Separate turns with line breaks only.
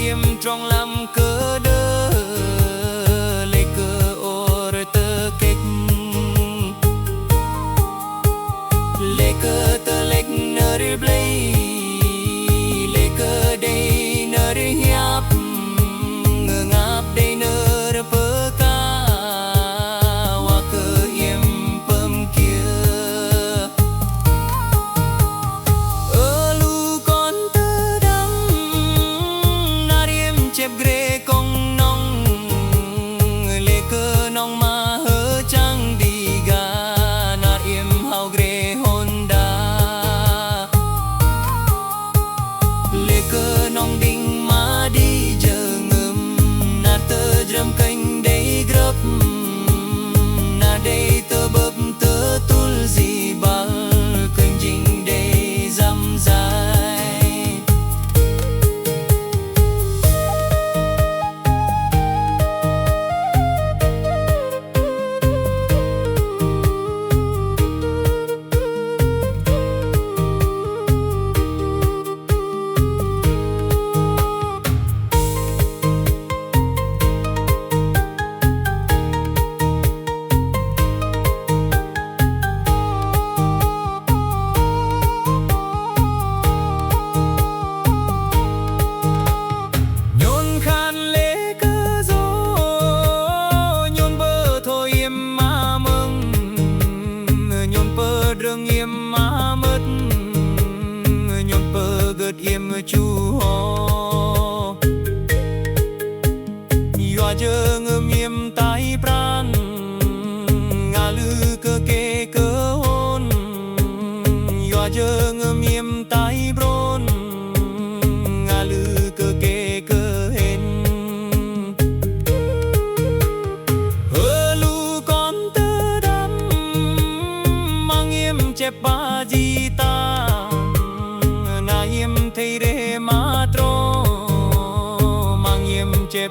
yếm trong làm cơ đơ lê cơ ô rơ tơ kích lê cơ tơ lệch nơ rì blây lê cơ đây nơ rì hiếp ngơ ngáp đây nơ rơ pơ ca hoa cơ yếm pơm kia lu con tơ đắng na yếm chép ghê công nong lê cơ nong ma hơ trăng đi ga na yếm hao ghê cơ nong đinh má đi chờ ngâm na tơ drum canh đây grấp na đây tơ bấp tơ tul gì bal kênh dinh đây dăm dài rừng yếm má mất nhon pơ gợt yếm chu ho yoa jơ ngâm yếm tai pran ngà lư cơ kê cơ hôn yoa jơ ngâm yếm tai bron ngà lư cơ kê cơ hên chép ba di ta na yếm thấy re ma tro mang yếm chép